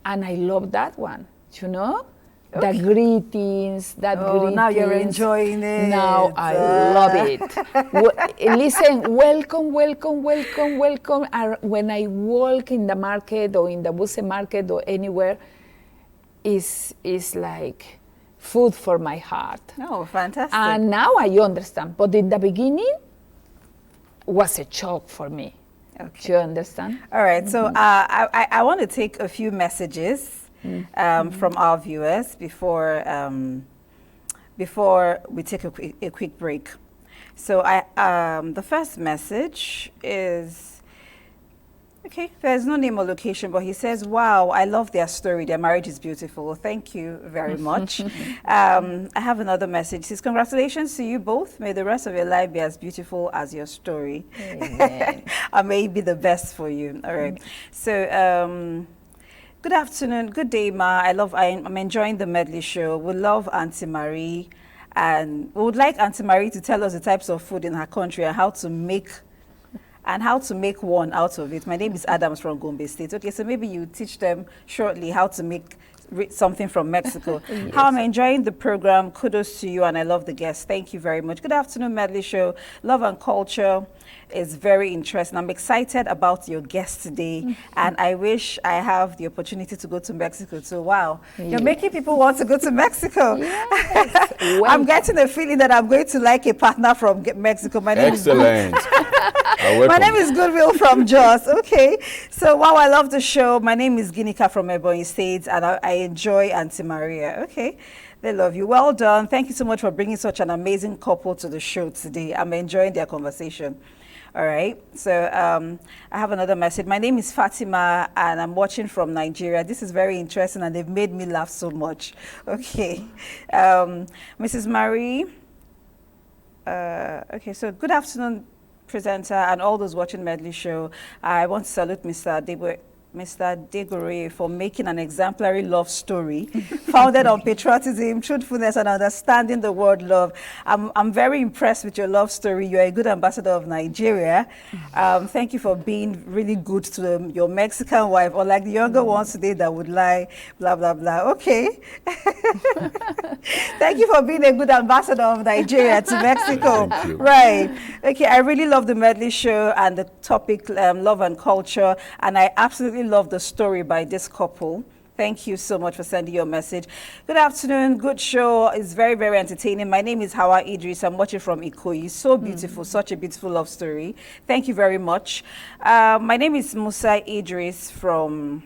And I love that one, you know? The greetings, greetings. Now you're enjoying it. Now I love it. Listen, welcome, welcome, welcome, welcome. When I walk in the market or in the Buse market or anywhere, is like food for my heart. Oh, fantastic. And now I understand. But in the beginning, was a shock for me. Okay. Do you understand? All right. So I want to take a few messages from our viewers before we take a quick break. So the first message is, okay, there's no name or location, but he says, wow, I love their story. Their marriage is beautiful. Thank you very much. I have another message. It says, congratulations to you both. May the rest of your life be as beautiful as your story. And may it be the best for you. All right. So, good afternoon. Good day, Ma. I'm enjoying the Medley show. We love Auntie Marie. And we would like Auntie Marie to tell us the types of food in her country and how to make one out of it. My name is Adams from Gombe State. Okay, so maybe you teach them shortly how to make something from Mexico. Yes. How I'm enjoying the program. Kudos to you, and I love the guests. Thank you very much. Good afternoon, Medley Show. Love and culture is very interesting. I'm excited about your guest today, and I wish I have the opportunity to go to Mexico too. Wow, you're making people want to go to Mexico. Yes. I'm getting a feeling that I'm going to like a partner from Mexico. My name Excellent. My name is Goodwill from Jos. Okay, so wow, I love the show. My name is Ginika from Ebonyi State, and I enjoy Auntie Maria. Okay, they love you. Well done. Thank you so much for bringing such an amazing couple to the show today. I'm enjoying their conversation. All right, so I have another message. My name is Fatima, and I'm watching from Nigeria. This is very interesting, and they've made me laugh so much. Okay, Mrs. Marie. Okay, so good afternoon, presenter, and all those watching Medley Show. I want to salute Mr. Degore for making an exemplary love story founded on patriotism, truthfulness, and understanding the word love. I'm very impressed with your love story. You're a good ambassador of Nigeria. Thank you for being really good to your Mexican wife, or like the younger ones today that would lie, blah, blah, blah. Okay. Thank you for being a good ambassador of Nigeria to Mexico. Thank you. Right. Okay, I really love the Medley Show and the topic, love and culture, and I absolutely love the story by this couple. Thank you so much for sending your message. Good afternoon. Good show. It's very, very entertaining. My name is Hawa Idris. I'm watching from Ikoyi. So beautiful. Such a beautiful love story. Thank you very much. My name is Musa Idris from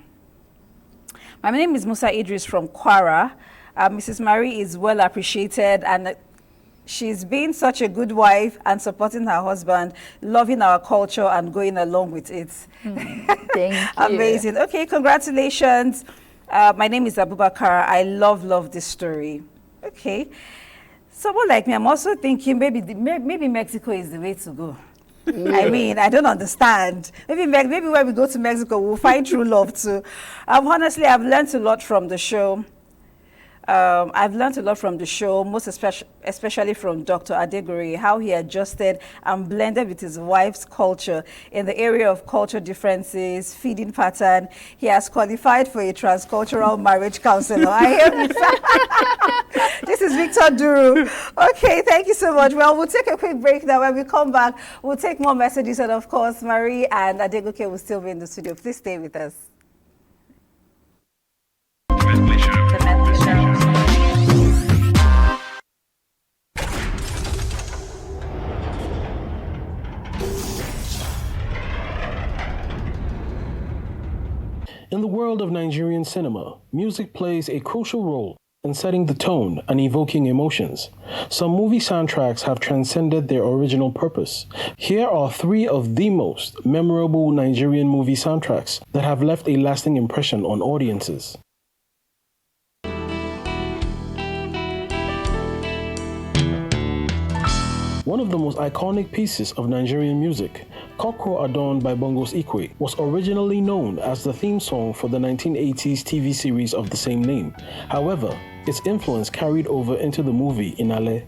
Kwara. Mrs. Marie is well appreciated, and she's been such a good wife and supporting her husband, loving our culture and going along with it. Thank you. Amazing. Okay, congratulations. My name is Abubakar. I love this story. Okay. Someone like me, I'm also thinking maybe Mexico is the way to go. I mean, I don't understand. Maybe when we go to Mexico, we'll find true love too. Honestly, I've learned a lot from the show. Most especially from Dr. Adegori, how he adjusted and blended with his wife's culture in the area of culture differences, feeding pattern. He has qualified for a transcultural marriage counselor. I hear you. This is Victor Duru. Okay, thank you so much. Well, we'll take a quick break now. When we come back, we'll take more messages, and of course, Marie and Adegoke will still be in the studio. Please stay with us. In the world of Nigerian cinema, music plays a crucial role in setting the tone and evoking emotions. Some movie soundtracks have transcended their original purpose. Here are 3 of the most memorable Nigerian movie soundtracks that have left a lasting impression on audiences. One of the most iconic pieces of Nigerian music, Kokro Adorned by Bongos Ikwe, was originally known as the theme song for the 1980s TV series of the same name. However, its influence carried over into the movie Inale.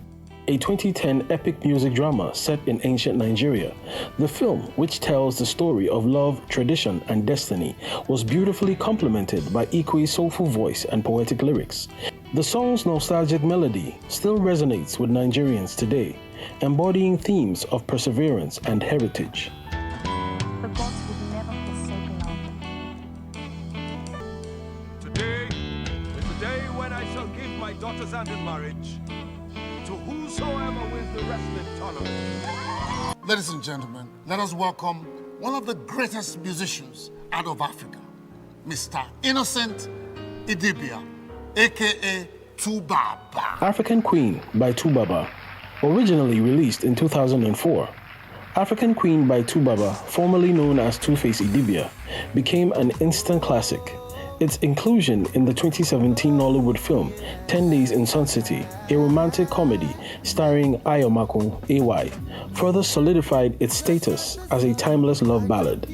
a 2010 epic music drama set in ancient Nigeria. The film, which tells the story of love, tradition, and destiny, was beautifully complemented by Ikwe's soulful voice and poetic lyrics. The song's nostalgic melody still resonates with Nigerians today, embodying themes of perseverance and heritage. The gods would never forsake love. Today is the day when I shall give my daughter's hand in marriage to whosoever wins the wrestling tournament. Ladies and gentlemen, let us welcome one of the greatest musicians out of Africa, Mr. Innocent Idibia, aka Tubaba. African Queen by Tubaba. Originally released in 2004, African Queen by Tubaba, formerly known as Two-Face Idibia, became an instant classic. Its inclusion in the 2017 Nollywood film 10 Days in Sun City, a romantic comedy starring Ayomakun AY, further solidified its status as a timeless love ballad.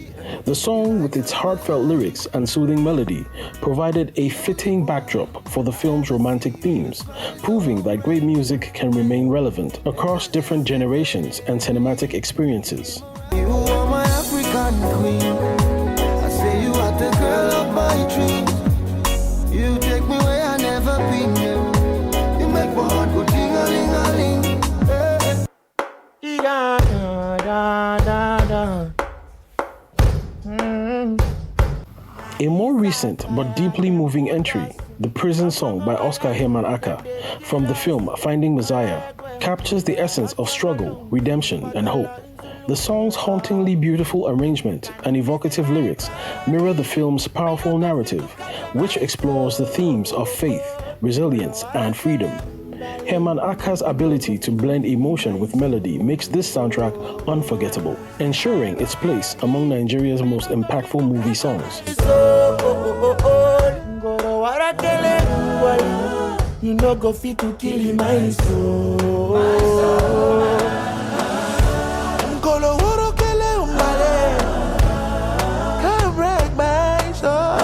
The song, with its heartfelt lyrics and soothing melody, provided a fitting backdrop for the film's romantic themes, proving that great music can remain relevant across different generations and cinematic experiences. You are my African queen. I say you are the girl of my dreams. You take me where I never been. You make my heart go ting-a-ling-a-ling. Da, da, da, da. A more recent but deeply moving entry, The Prison Song by Oscar Herman Aka, from the film Finding Messiah, captures the essence of struggle, redemption, and hope. The song's hauntingly beautiful arrangement and evocative lyrics mirror the film's powerful narrative, which explores the themes of faith, resilience, and freedom. Herman Aka's ability to blend emotion with melody makes this soundtrack unforgettable, ensuring its place among Nigeria's most impactful movie songs. You no go fit to kill my soul. Can't break my soul.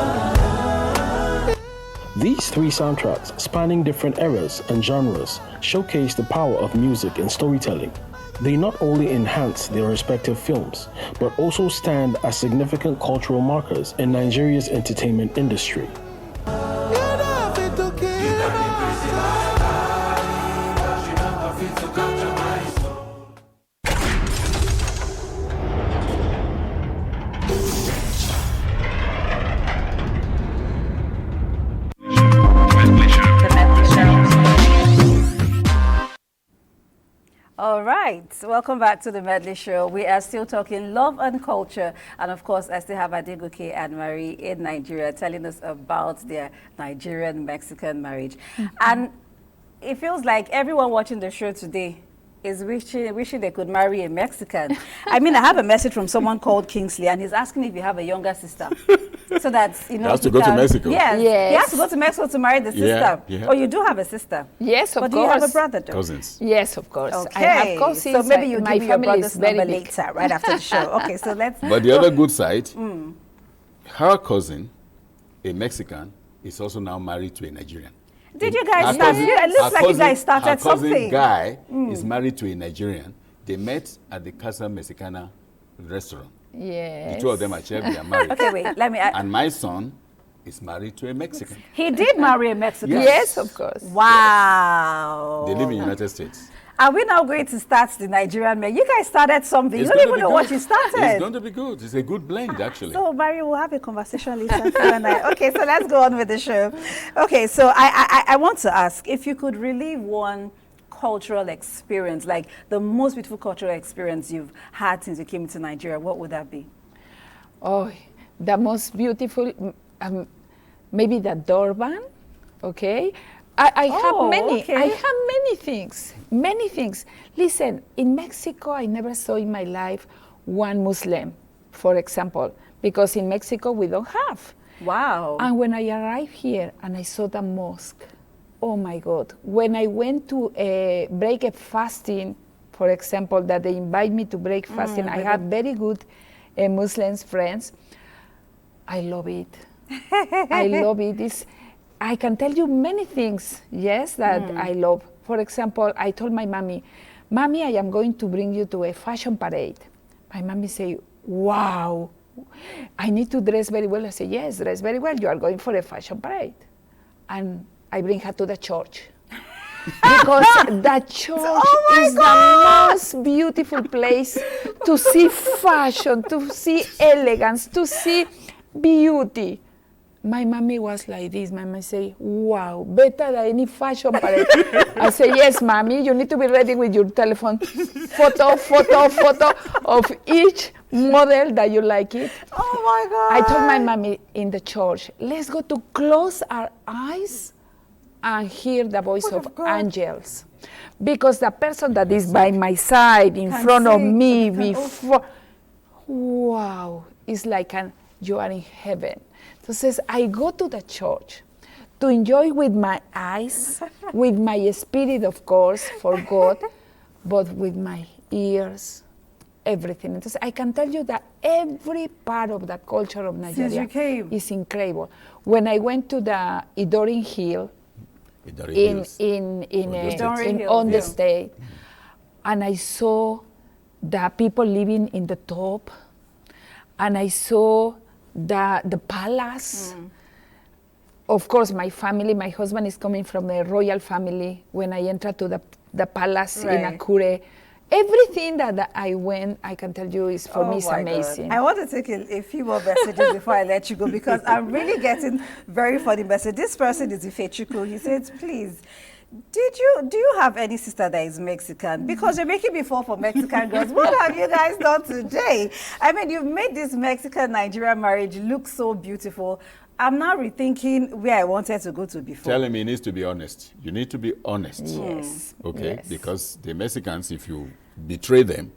These three soundtracks, spanning different eras and genres, showcase the power of music and storytelling. They not only enhance their respective films, but also stand as significant cultural markers in Nigeria's entertainment industry. All right, welcome back to the Medley Show. We are still talking love and culture, and of course, I still have Adegoke and Marie in Nigeria telling us about their Nigerian-Mexican marriage. And it feels like everyone watching the show today is wishing they could marry a Mexican. I mean, I have a message from someone called Kingsley, and he's asking if you have a younger sister. So that's, you know, He has to go to Mexico. Yes, Yes. he has to go to Mexico to marry the sister. yeah. Oh, you do have a sister? Yes, of But course. do you have a brother, though? Cousins. Yes, of course. Okay, I have cousins. so maybe you my give me your family brother's is very number big. later, right after the show. Okay, so let's... But the other good side, her cousin, a Mexican, is also now married to a Nigerian. Did you guys Her start? cousin- It her looks like you cousin- guys started her cousin something. Guy is married to a Nigerian. They met at the Casa Mexicana restaurant. Yes. The two of them are chefs, they are married. Okay, wait, let me... And my son is married to a Mexican. He did marry a Mexican? Yes, of course. Wow. They live in the United States. Are we now going to start the Nigerian men? You guys started something. It's You don't gonna even be know good. what you started. It's going to be good. It's a good blend, actually. So, Barry, we'll have a conversation later. You and I. Okay, so let's go on with the show. Okay, so I want to ask, if you could relive one cultural experience, like the most beautiful cultural experience you've had since you came to Nigeria, what would that be? Oh, the most beautiful, maybe the Durban, okay? I Oh, have many, okay. I have many things. Listen, in Mexico, I never saw in my life one Muslim, for example, because in Mexico we don't have. Wow. And when I arrived here and I saw the mosque, oh my God. When I went to break a fasting, for example, that they invite me to break fasting, I have very good Muslim friends. I love it. I love it. I can tell you many things, yes, that I love. For example, I told my mommy, Mommy, I am going to bring you to a fashion parade. My mommy say, wow, I need to dress very well. I say, yes, dress very well. You are going for a fashion parade. And I bring her to the church. Because the church is the most beautiful place to see fashion, to see elegance, to see beauty. My mommy was like this. My mommy say, wow, better than any fashion parade. I say, yes, mommy, you need to be ready with your telephone. Photo of each model that you like it. Oh my God. I told my mommy in the church, let's go to close our eyes and hear the voice of angels. Because the person that is by my side, in front of me, before, wow, it's like you are in heaven. Entonces, I go to the church to enjoy with my eyes, with my spirit, of course, for God, but with my ears, everything. Entonces, I can tell you that every part of the culture of Nigeria is incredible. When I went to the Idorin Hill, on the state, and I saw the people living in the top, and I saw the palace. Of course, my family, my husband is coming from a royal family. When I entered to the palace in Akure, everything that I went, I can tell you, is for me is amazing. God. I want to take a few more messages before I let you go, because I'm really getting very funny messages. This person is Ifechuku. He says, please, do you have any sister that is Mexican? Because you're making me fall for Mexican girls. What have you guys done today? I mean, you've made this Mexican-Nigerian marriage look so beautiful. I'm now rethinking where I wanted to go to before. Tell him he needs to be honest. You need to be honest. Yes. Okay? Yes. Because the Mexicans, if you betray them,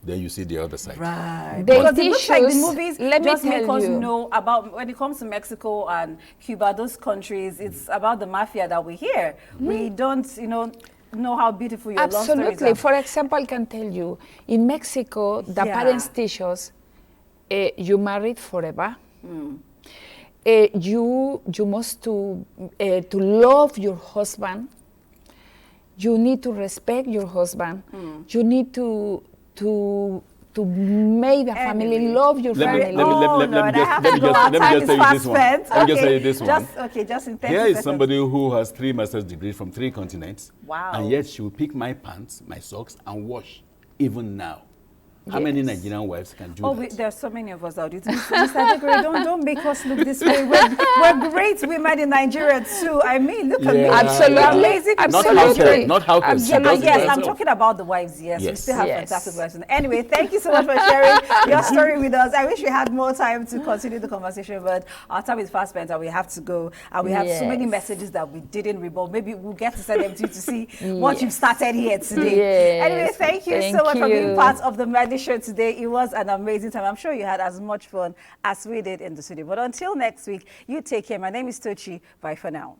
then you see the other side. Right. They Because it looks like the issues, movies let me just make tell us you. know about, when it comes to Mexico and Cuba, those countries, it's about the mafia that we hear. We don't, know how beautiful your love stories Absolutely. are. For example, I can tell you, in Mexico, the parents teach us, you married forever. You must to love your husband. You need to respect your husband. You need to make the family love your family. Let me just tell you this one. Just in 30 Here is seconds. somebody who has 3 master's degrees from 3 continents. Wow. And yet she will pick my pants, my socks, and wash, even now. How many Nigerian wives can do that? There are so many of us out there. Mr. Adegore, don't make us look this way. We're great women in Nigeria too. I mean, look at me. Absolutely. Amazing. Not households. Yes, I'm talking about the wives, yes. We still have fantastic wives. Anyway, thank you so much for sharing your story with us. I wish we had more time to continue the conversation, but our time is fast spent and we have to go. And we have so many messages that we didn't read, but maybe we'll get to send them to you to see what you've started here today. Anyway, thank you so much for being part of the Medley show today. It was an amazing time. I'm sure you had as much fun as we did in the studio. But until next week, you take care. My name is Tochi. Bye for now.